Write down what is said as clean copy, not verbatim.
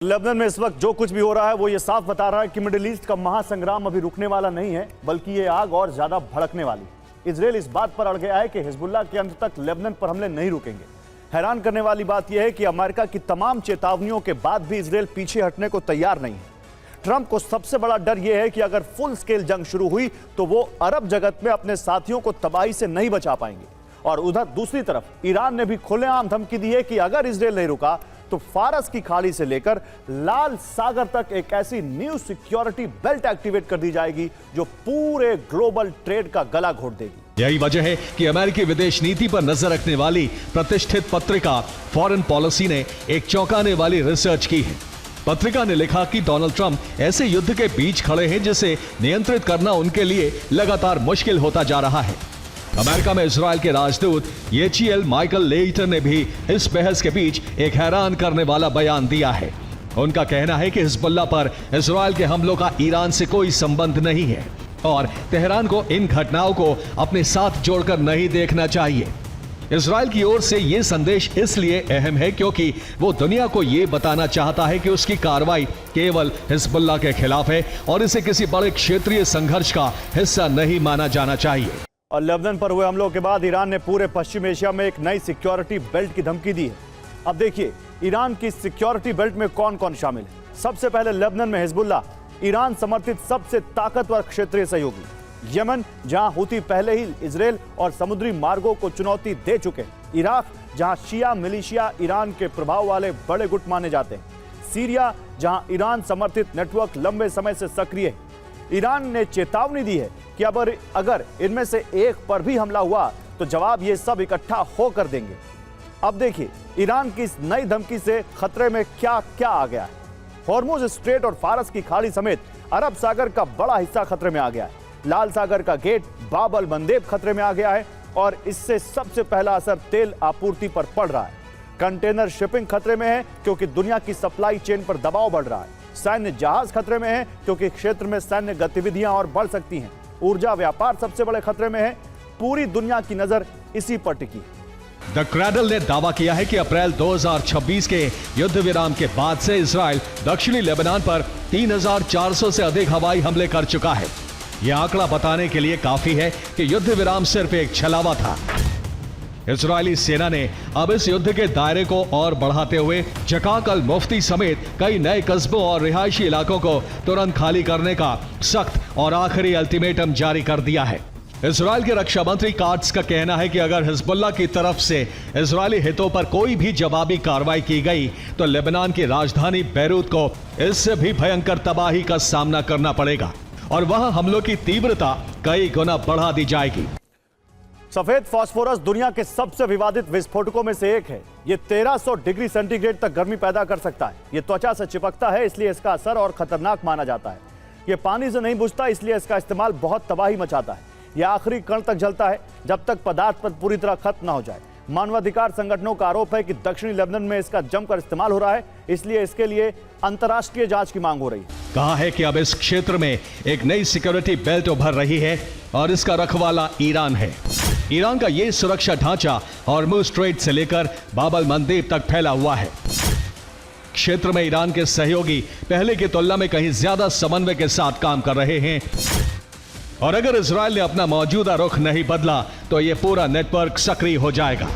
Lebanon में इस वक्त जो कुछ भी हो रहा है वो ये साफ बता रहा है कि मिडिल ईस्ट का महासंग्राम अभी रुकने वाला नहीं है, बल्कि ये आग और ज्यादा भड़कने वाली है। इजराइल इस बात पर अड़ गया है कि हिजबुल्लाह के अंत तक लेबनान पर हमले नहीं रुकेंगे। हैरान करने वाली बात यह है कि अमेरिका की तमाम चेतावनियों के बाद भी इजराइल पीछे हटने को तैयार नहीं है। ट्रंप को सबसे बड़ा डर यह है कि अगर फुल स्केल जंग शुरू हुई तो वो अरब जगत में अपने साथियों को तबाही से नहीं बचा पाएंगे। और उधर दूसरी तरफ ईरान ने भी खुलेआम धमकी दी है कि अगर इजराइल नहीं रुका तो फारस की खाड़ी से लेकर लाल सागर तक एक ऐसी न्यू सिक्योरिटी बेल्ट एक्टिवेट कर दी जाएगी जो पूरे ग्लोबल ट्रेड का गला घोट देगी। यही वजह है कि अमेरिकी विदेश नीति पर नजर रखने वाली प्रतिष्ठित पत्रिका फॉरेन पॉलिसी ने एक चौंकाने वाली रिसर्च की है। पत्रिका ने लिखा कि डोनाल्ड ट्रंप ऐसे युद्ध के बीच खड़े हैं जिसे नियंत्रित करना उनके लिए लगातार मुश्किल होता जा रहा है। अमेरिका में इजराइल के राजदूत येचिएल माइकल लेइटर ने भी इस बहस के बीच एक हैरान करने वाला बयान दिया है। उनका कहना है कि हिजबुल्लाह पर इजराइल के हमलों का ईरान से कोई संबंध नहीं है और तेहरान को इन घटनाओं को अपने साथ जोड़कर नहीं देखना चाहिए। इजराइल की ओर से यह संदेश इसलिए अहम है क्योंकि वो दुनिया को यह बताना चाहता है कि उसकी कार्रवाई केवल हिजबुल्लाह के खिलाफ है और इसे किसी बड़े क्षेत्रीय संघर्ष का हिस्सा नहीं माना जाना चाहिए। और लेबनान पर हुए हमलों के बाद ईरान ने पूरे पश्चिम एशिया में एक नई सिक्योरिटी बेल्ट की धमकी दी है। अब देखिए ईरान की सिक्योरिटी बेल्ट में कौन कौन शामिल है। सबसे पहले लेबनान में हिजबुल्लाह, ईरान समर्थित सबसे ताकतवर क्षेत्रीय सहयोगी। यमन, जहां हुती पहले ही इजराइल और समुद्री मार्गों को चुनौती दे चुके हैं। इराक, जहां शिया मिलिशिया ईरान के प्रभाव वाले बड़े गुट माने जाते हैं। सीरिया, जहां ईरान समर्थित नेटवर्क लंबे समय से सक्रिय है। ईरान ने चेतावनी दी है कि अगर इनमें से एक पर भी हमला हुआ तो जवाब ये सब इकट्ठा होकर देंगे। अब देखिए ईरान की इस नई धमकी से खतरे में क्या क्या आ गया है। हॉर्मुज स्ट्रेट और फारस की खाड़ी समेत अरब सागर का बड़ा हिस्सा खतरे में आ गया है। लाल सागर का गेट बाब अल मंदेब खतरे में आ गया है और इससे सबसे पहला असर तेल आपूर्ति पर पड़ रहा है। कंटेनर शिपिंग खतरे में है क्योंकि दुनिया की सप्लाई चेन पर दबाव बढ़ रहा है। सैन्य जहाज खतरे में है क्योंकि क्षेत्र में सैन्य गतिविधियां और बढ़ सकती हैं। ऊर्जा व्यापार सबसे बड़े खतरे में है। पूरी दुनिया की नजर इसी पर टिकी है। द क्रैडल ने दावा किया है कि अप्रैल 2026 के युद्ध विराम के बाद से इजराइल दक्षिणी लेबनान पर 3,400 से अधिक हवाई हमले कर चुका है। यह आंकड़ा बताने के लिए काफी है कि युद्ध विराम सिर्फ एक छलावा था। इजरायली सेना ने अब इस युद्ध के दायरे को और बढ़ाते हुए जकाक अल मुफ्ती समेत कई नए कस्बों और रिहायशी इलाकों को तुरंत खाली करने का सख्त और आखिरी अल्टीमेटम जारी कर दिया है। इजराइल के रक्षा मंत्री काट्स का कहना है कि अगर हिजबुल्लाह की तरफ से इजरायली हितों पर कोई भी जवाबी कार्रवाई की गई तो लेबनान की राजधानी बैरूत को इससे भी भयंकर तबाही का सामना करना पड़ेगा और वहां हमलों की तीव्रता कई गुना बढ़ा दी जाएगी। सफेद फास्फोरस दुनिया के सबसे विवादित विस्फोटकों में से एक है। ये 1300 डिग्री सेंटीग्रेड तक गर्मी पैदा कर सकता है। ये त्वचा से चिपकता है, इसलिए इसका असर और खतरनाक माना जाता है। ये पानी से नहीं बुझता, इसलिए इसका इस्तेमाल बहुत तबाही मचाता है। यह आखिरी कण तक जलता है जब तक पदार्थ पर पूरी तरह खत्म ना हो जाए। मानवाधिकार संगठनों का आरोप है कि दक्षिणी लेबनान में इसका जमकर इस्तेमाल हो रहा है, इसलिए इसके लिए अंतर्राष्ट्रीय जांच की मांग हो रही है। कहा है कि अब इस क्षेत्र में एक नई सिक्योरिटी बेल्ट उभर रही है और इसका रखवाला ईरान है। ईरान का यह सुरक्षा ढांचा हॉर्मुज स्ट्रेट से लेकर बाब अल मंदेब तक फैला हुआ है। क्षेत्र में ईरान के सहयोगी पहले की तुलना में कहीं ज्यादा समन्वय के साथ काम कर रहे हैं और अगर इजराइल ने अपना मौजूदा रुख नहीं बदला तो यह पूरा नेटवर्क सक्रिय हो जाएगा।